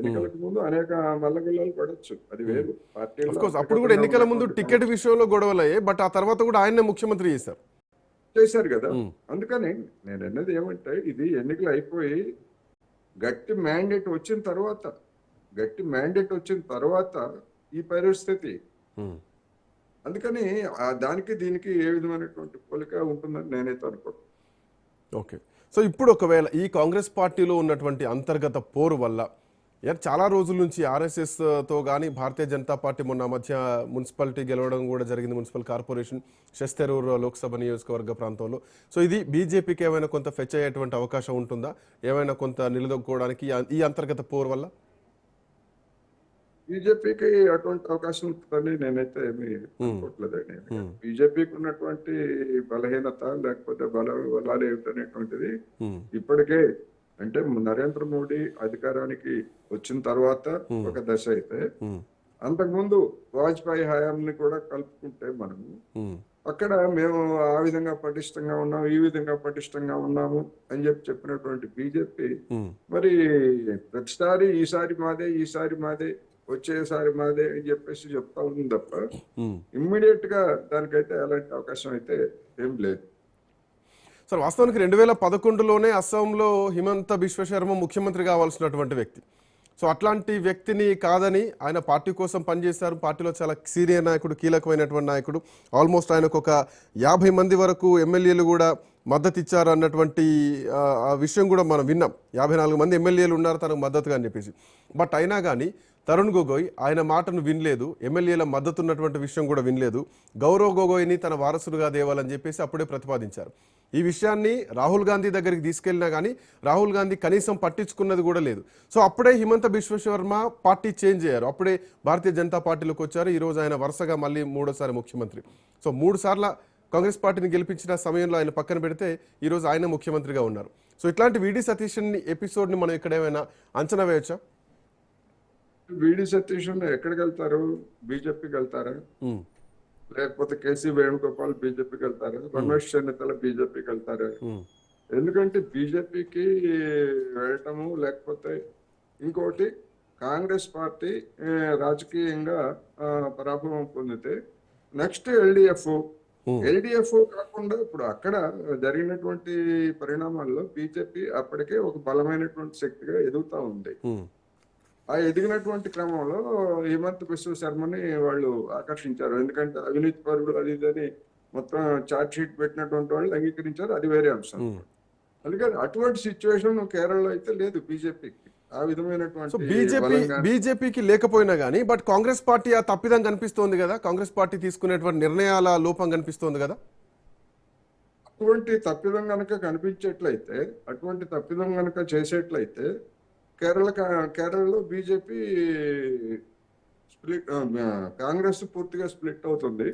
ఎన్నికలకు ముందు అనేక మల్లగుల్లాలు పడొచ్చు, అది వేరు. ఆఫ్ పార్టీల్లో కోర్స్ అప్పుడు కూడా అంతర్గతంగా ఎన్నికల ముందు ఉన్నటువంటి టికెట్ విషయంలో గొడవలు అయ్యాయి, బట్ ఆ తర్వాత కూడా ఆయన్నే ముఖ్యమంత్రి చేశారు. చేశారు కదా. అందుకని నేను అన్నది ఏమంటే, ఇది ఎన్నికలు అయిపోయి గట్టి మ్యాండేట్ వచ్చిన తర్వాత, ఈ పరిస్థితి. అందుకని దానికి దీనికి ఏ విధమైనటువంటి పోలిక ఉంటుందని నేనైతే అనుకోను. ఓకే. సో ఇప్పుడు ఒకవేళ ఈ కాంగ్రెస్ పార్టీలో ఉన్నటువంటి అంతర్గత పోరు వల్ల చాలా రోజుల నుంచి ఆర్ఎస్ఎస్తో కానీ భారతీయ జనతా పార్టీ మొన్న మధ్య మున్సిపాలిటీ గెలవడం కూడా జరిగింది, మున్సిపల్ కార్పొరేషన్ శస్తెరూర్ లోక్సభ నియోజకవర్గ ప్రాంతంలో. సో ఇది బీజేపీకి ఏమైనా కొంత ఫెచ్ అయ్యేటువంటి అవకాశం ఉంటుందా, ఏమైనా కొంత నిలదొక్కుకోవడానికి ఈ అంతర్గత పోరు వల్ల? బీజేపీకి అటువంటి అవకాశం ఉంటుందని నేనైతే ఏమి అనుకోవట్లేదండి. బీజేపీకి ఉన్నటువంటి బలహీనత లేకపోతే బలాలు ఏమిటనేటువంటిది ఇప్పటికే, అంటే నరేంద్ర మోడీ అధికారానికి వచ్చిన తర్వాత ఒక దశ అయితే, అంతకుముందు వాజ్పేయి హయాంని కూడా కలుపుకుంటే మనము అక్కడ మేము ఆ విధంగా పటిష్టంగా ఉన్నాము, ఈ విధంగా పటిష్టంగా ఉన్నాము అని చెప్పినటువంటి బీజేపీ మరి ప్రతిసారి ఈసారి మాదే వచ్చేసారి మాదే అని చెప్పేసి చెప్తా ఉంది తప్ప ఇమ్మీడియట్ గా దానికైతే ఎలాంటి అవకాశం అయితే ఏం లేదు. సార్ వాస్తవానికి 2011లోనే అస్సాంలో హిమంత బిశ్వ శర్మ ముఖ్యమంత్రి కావాల్సినటువంటి వ్యక్తి. సో అట్లాంటి వ్యక్తిని కాదని ఆయన పార్టీ కోసం పనిచేశారు. పార్టీలో చాలా సీనియర్ నాయకుడు, కీలకమైనటువంటి నాయకుడు. ఆల్మోస్ట్ ఆయనకు ఒక 50 మంది వరకు ఎమ్మెల్యేలు కూడా మద్దతు ఇచ్చారు అన్నటువంటి ఆ విషయం కూడా మనం విన్నాం. 54 మంది ఎమ్మెల్యేలు ఉన్నారు తనకు మద్దతుగా అని చెప్పేసి. బట్ అయినా కానీ తరుణ్ గొగోయ్ ఆయన మాటను వినలేదు, ఎమ్మెల్యేల మద్దతు ఉన్నటువంటి విషయం కూడా వినలేదు. గౌరవ్ గొగోయ్ని తన వారసుడుగా దేవాలని చెప్పేసి అప్పుడే ప్రతిపాదించారు. ఈ విషయాన్ని రాహుల్ గాంధీ దగ్గరికి తీసుకెళ్ళినా కానీ రాహుల్ గాంధీ కనీసం పట్టించుకున్నది కూడా లేదు. సో అప్పుడే హిమంత బిశ్వ శర్మ పార్టీ చేంజ్ అయ్యారు, అప్పుడే భారతీయ జనతా పార్టీలోకి వచ్చారు. ఈరోజు ఆయన వరుసగా మళ్ళీ 3వ ముఖ్యమంత్రి. సో 3 సార్లు కాంగ్రెస్ పార్టీని గెలిపించిన సమయంలో ఆయన పక్కన పెడితే ఈరోజు ఆయన ముఖ్యమంత్రిగా ఉన్నారు. సో ఇట్లాంటి విడి సతీష్ ఎపిసోడ్ని మనం ఇక్కడ ఏమైనా అంచనా వేయచ్చా? విడి సతీష్ ఎక్కడికి వెళ్తారు? బీజేపీకి వెళ్తారా, లేకపోతే కేసీ వేణుగోపాల్ బీజేపీకి వెళ్తారా, రమేష్ చెన్నితల బీజేపీకి వెళ్తారా? ఎందుకంటే బీజేపీకి వెళ్ళటము లేకపోతే ఇంకోటి, కాంగ్రెస్ పార్టీ రాజకీయంగా పరాభవం పొందితే నెక్స్ట్ ఎల్డిఎఫ్ కాకుండా ఇప్పుడు అక్కడ జరిగినటువంటి పరిణామాల్లో బీజేపీ అప్పటికే ఒక బలమైనటువంటి శక్తిగా ఎదుగుతా ఉంది. ఆ ఎదిగినటువంటి క్రమంలో హిమంత్ బిశ్వ శర్మని వాళ్ళు ఆకర్షించారు. ఎందుకంటే అవినీతి పరుడు అది ఇదని మొత్తం చార్జ్ షీట్ పెట్టినటువంటి వాళ్ళు అంగీకరించారు, అది వేరే అంశం. అందుకని అటువంటి సిచ్యువేషన్ కేరళలో అయితే లేదు బీజేపీకి. ఆ విధమైనటువంటి బీజేపీకి లేకపోయినా కానీ బట్ కాంగ్రెస్ పార్టీ ఆ తప్పిదం కనిపిస్తోంది కదా, కాంగ్రెస్ పార్టీ తీసుకునేటువంటి నిర్ణయాల లోపం కనిపిస్తోంది కదా. అటువంటి తప్పిదం కనుక కనిపించేట్లయితే, అటువంటి తప్పిదం కనుక చేసేట్లయితే కేరళలో బీజేపీ స్ప్లిట్, కాంగ్రెస్ పూర్తిగా స్ప్లిట్ అవుతుంది.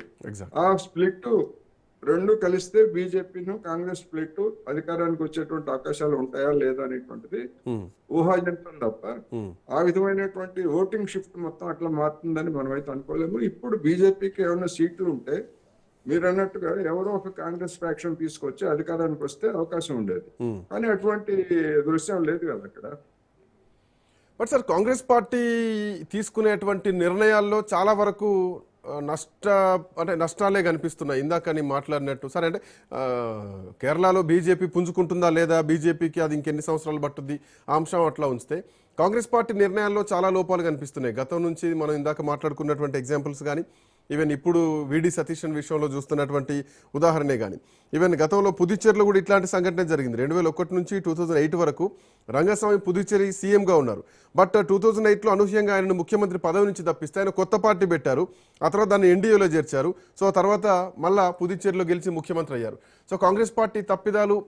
ఆ స్ప్లిట్ రెండు కలిస్తే బీజేపీను కాంగ్రెస్ స్ప్లిట్ అధికారానికి వచ్చేటువంటి అవకాశాలు ఉంటాయా లేదా అనేటువంటిది ఊహాజనితం తప్ప ఆ విధమైనటువంటి ఓటింగ్ షిఫ్ట్ మొత్తం అట్లా మారుతుందని మనం అయితే అనుకోలేము. ఇప్పుడు బీజేపీకి ఏమైనా సీట్లు ఉంటే మీరు అన్నట్టుగా ఎవరో ఒక కాంగ్రెస్ ఫ్యాక్షన్ తీసుకొచ్చి అధికారానికి వస్తే అవకాశం ఉండేది, కానీ అటువంటి దృశ్యం లేదు కదా అక్కడ. బట్ సార్ కాంగ్రెస్ పార్టీ తీసుకునేటువంటి నిర్ణయాల్లో చాలా వరకు నష్టాలే కనిపిస్తున్నాయి. ఇందాక నేను మాట్లాడినట్టు సరే, అంటే కేరళలో బీజేపీ పుంజుకుంటుందా లేదా, బీజేపీకి అది ఇంకెన్ని సంవత్సరాలు పట్టుద్ది, ఆ అంశం అట్లా ఉంచితే కాంగ్రెస్ పార్టీ నిర్ణయాల్లో చాలా లోపాలు కనిపిస్తున్నాయి. గతం నుంచి మనం ఇందాక మాట్లాడుకున్నటువంటి ఎగ్జాంపుల్స్ కానీ, ఈవెన్ ఇప్పుడు విడి సతీష్ విషయంలో చూస్తున్నటువంటి ఉదాహరణే కానీ, ఈవెన్ గతంలో పుదుచ్చేరిలో కూడా ఇట్లాంటి సంఘటన జరిగింది. 2001 నుంచి 2008 వరకు రంగస్వామి పుదుచ్చేరి సీఎంగా ఉన్నారు. బట్ 2008లో అనూహ్యంగా ఆయనను ముఖ్యమంత్రి పదవి నుంచి తప్పిస్తే ఆయన కొత్త పార్టీ పెట్టారు, ఆ తర్వాత దాన్ని ఎన్డీఏలో చేర్చారు. సో తర్వాత మళ్ళా పుదుచ్చేరిలో గెలిచి ముఖ్యమంత్రి అయ్యారు. సో కాంగ్రెస్ పార్టీ తప్పిదాలు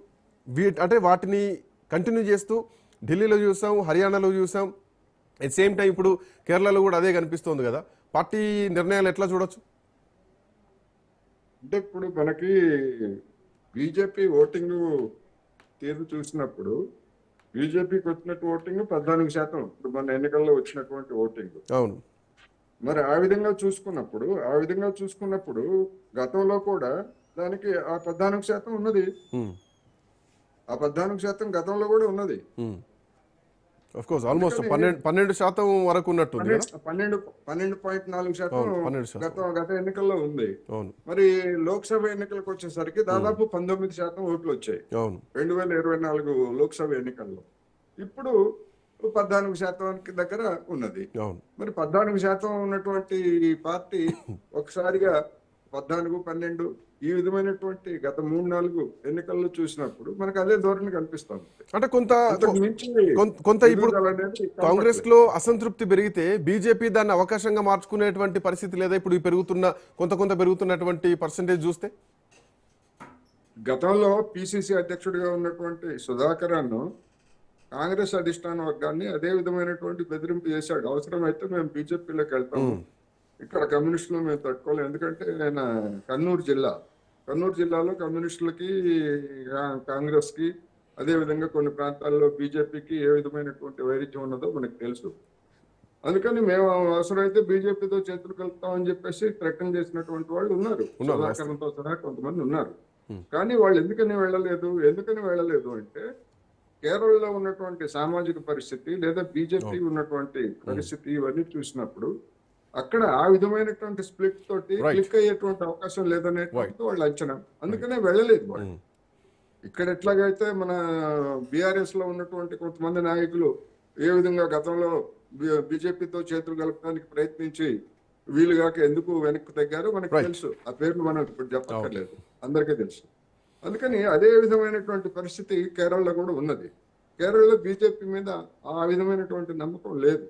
అంటే వాటిని కంటిన్యూ చేస్తూ ఢిల్లీలో చూసాం, హర్యానాలో చూసాం, అట్ సేమ్ టైం ఇప్పుడు కేరళలో కూడా అదే కనిపిస్తోంది కదా. పార్టీ నిర్ణయాలు ఎట్లా చూడొచ్చు? అంటే ఇప్పుడు మనకి బీజేపీ ఓటింగ్ తీరు చూసినప్పుడు బీజేపీకి వచ్చినట్టు ఓటింగ్ 14%, ఇప్పుడు మన ఎన్నికల్లో వచ్చినటువంటి ఓటింగ్. అవును. మరి ఆ విధంగా చూసుకున్నప్పుడు గతంలో కూడా దానికి ఆ 14% ఉన్నది, ఆ 14% గతంలో కూడా ఉన్నది. ఆఫ్ కోర్స్ ఆల్మోస్ట్ 12% వరకు ఉన్నట్టుంది కదా. 12.4% అవును, 12%. గత ఎన్నికల్లో ఉంది. అవును మరి లోక్సభ ఎన్నికలకు వచ్చేసరికి దాదాపు 19% ఓట్లు వచ్చాయి అవును 2024 లోక్సభ ఎన్నికల్లో. ఇప్పుడు 14% దగ్గర ఉన్నది. అవును మరి 14% ఉన్నటువంటి ఈ పార్టీ ఒకసారిగా 14, 12 ఈ విధమైనటువంటి గత 3-4 ఎన్నికల్లో చూసినప్పుడు మనకు అదే ధోరణి కనిపిస్తుంది. అంటే కొంత అంతకు మించి కొంత ఇప్పుడు ఎదుగుదల అనేది కాంగ్రెస్ లో అసంతృప్తి పెరిగితే బీజేపీ దాన్ని అవకాశంగా మార్చుకునేటువంటి పరిస్థితి లేదా ఇప్పుడు ఈ కొంత పెరుగుతున్నటువంటి పర్సంటేజ్ చూస్తే? గతంలో పిసిసి అధ్యక్షుడిగా ఉన్నటువంటి సుధాకరన్ కాంగ్రెస్ అధిష్టాన వర్గాన్ని అదే విధమైనటువంటి బెదిరింపు చేశాడు. అవసరమైతే మేము బీజేపీలోకి వెళ్తాము, ఇక్కడ కమ్యూనిస్టులు మేము తట్టుకోలేము. ఎందుకంటే ఆయన కర్నూలు జిల్లాలో కమ్యూనిస్టులకి కాంగ్రెస్ కి అదే విధంగా కొన్ని ప్రాంతాల్లో బీజేపీకి ఏ విధమైనటువంటి వైరుధ్యం ఉన్నదో మనకు తెలుసు. అందుకని మేము అవసరమైతే బీజేపీతో చేతులు కలుపుతామని చెప్పేసి థ్రెటన్ చేసినటువంటి వాళ్ళు ఉన్నారు. సుధాకరన్తో సహా కొంతమంది ఉన్నారు. కానీ వాళ్ళు ఎందుకని వెళ్ళలేదు అంటే కేరళలో ఉన్నటువంటి సామాజిక పరిస్థితి లేదా బీజేపీ ఉన్నటువంటి పరిస్థితి ఇవన్నీ చూసినప్పుడు అక్కడ ఆ విధమైనటువంటి స్ప్లిట్ తోటి క్లిక్ అయ్యేటువంటి అవకాశం లేదనేటువంటి వాళ్ళు అంచనా. అందుకనే వెళ్ళలేదు వాళ్ళు. ఇక్కడ ఎట్లాగైతే మన బీఆర్ఎస్ లో ఉన్నటువంటి కొంతమంది నాయకులు ఏ విధంగా గతంలో బీజేపీతో చేతులు కలపడానికి ప్రయత్నించి వీలుగాక ఎందుకు వెనక్కి తగ్గారో మనకు తెలుసు. ఆ పేర్లు మనం ఇప్పుడు చెప్పక్కర్లేదు, అందరికీ తెలుసు. అందుకని అదే విధమైనటువంటి పరిస్థితి కేరళలో కూడా ఉన్నది. కేరళలో బీజేపీ మీద ఆ విధమైనటువంటి నమ్మకం లేదు.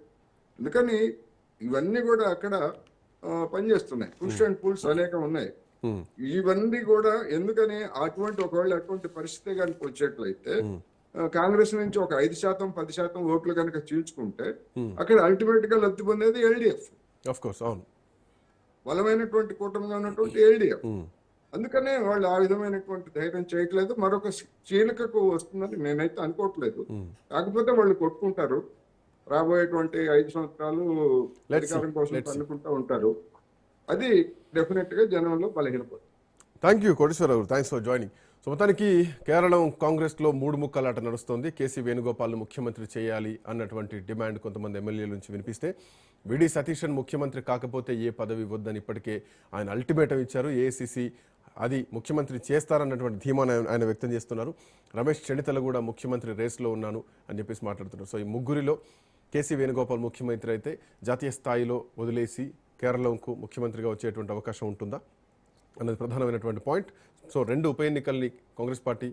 అందుకని ఇవన్నీ కూడా అక్కడ పనిచేస్తున్నాయి. పుష్ అండ్ పుల్స్ అనేకం ఉన్నాయి. ఇవన్నీ కూడా ఎందుకని ఒకవేళ అటువంటి పరిస్థితి కనుక వచ్చేట్లయితే కాంగ్రెస్ నుంచి ఒక 5%, 10% ఓట్లు కనుక చీల్చుకుంటే అక్కడ అల్టిమేట్ గా లబ్ధి పొందేది ఎల్డిఎఫ్. బలమైనటువంటి కూటమిగా ఉన్నటువంటి ఎల్డిఎఫ్. అందుకనే వాళ్ళు ఆ విధమైనటువంటి ధైర్యం చేయట్లేదు. మరొక చీలికకు వస్తుందని నేనైతే అనుకోవట్లేదు. కాకపోతే వాళ్ళు కొట్టుకుంటారు. రాబోయేటువంటి 5 సంవత్సరాలు అధికారం కోసం అనుకుంటూ ఉంటారు. అది డెఫినెట్ గా జనంలో బలహీనపడుతుంది. Thank you Koteswararao, thanks for joining. So మొత్తానికి కేరళం కాంగ్రెస్ లో 3 ముక్కలాట నడుస్తోంది. కేసీ వేణుగోపాల్ ముఖ్యమంత్రి చేయాలి అన్నటువంటి డిమాండ్ కొంతమంది ఎమ్మెల్యేల నుంచి వినిపిస్తే, విడి సతీశన్ ముఖ్యమంత్రి కాకపోతే ఏ పదవి వద్దని ఇప్పటికే ఆయన అల్టిమేటం ఇచ్చారు. ఏఐసిసి అది ముఖ్యమంత్రి చేస్తారన్నటువంటి ధీమాను ఆయన వ్యక్తం చేస్తున్నారు. రమేష్ చెన్నితల కూడా ముఖ్యమంత్రి రేస్లో ఉన్నాను అని చెప్పేసి మాట్లాడుతున్నారు. సో ఈ ముగ్గురిలో కేసీ వేణుగోపాల్ ముఖ్యమంత్రి అయితే జాతీయ స్థాయిలో వదిలేసి కేరళకు ముఖ్యమంత్రిగా వచ్చేటువంటి అవకాశం ఉంటుందా అన్నది ప్రధానమైనటువంటి పాయింట్. సో 2 ఉప ఎన్నికల్ని కాంగ్రెస్ పార్టీ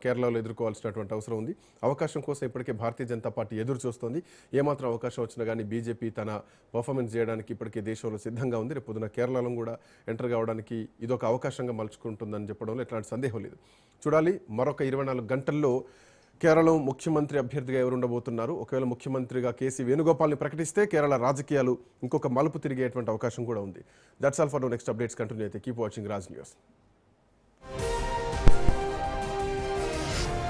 కేరళలో ఎదుర్కోవాల్సినటువంటి అవసరం ఉంది. అవకాశం కోసం ఇప్పటికే భారతీయ జనతా పార్టీ ఎదురు చూస్తోంది. ఏమాత్రం అవకాశం వచ్చినా కానీ బీజేపీ తన పర్ఫార్మెన్స్ చేయడానికి ఇప్పటికే దేశంలో సిద్ధంగా ఉంది. రేపు పొద్దున కేరళలో కూడా ఎంటర్ కావడానికి ఇదొక అవకాశంగా మలుచుకుంటుందని చెప్పడంలో ఎట్లాంటి సందేహం లేదు. చూడాలి మరొక 24 గంటల్లో కేరళం ముఖ్యమంత్రి అభ్యర్థిగా ఎవరు ఉండబోతున్నారు. ఒకవేళ ముఖ్యమంత్రిగా కేసీ వేణుగోపాల్ని ప్రకటిస్తే కేరళ రాజకీయాలు ఇంకొక మలుపు తిరిగేటువంటి అవకాశం కూడా ఉంది. That's all for next updates continue అయితే కీప్ వాచింగ్ రాజ్ న్యూస్.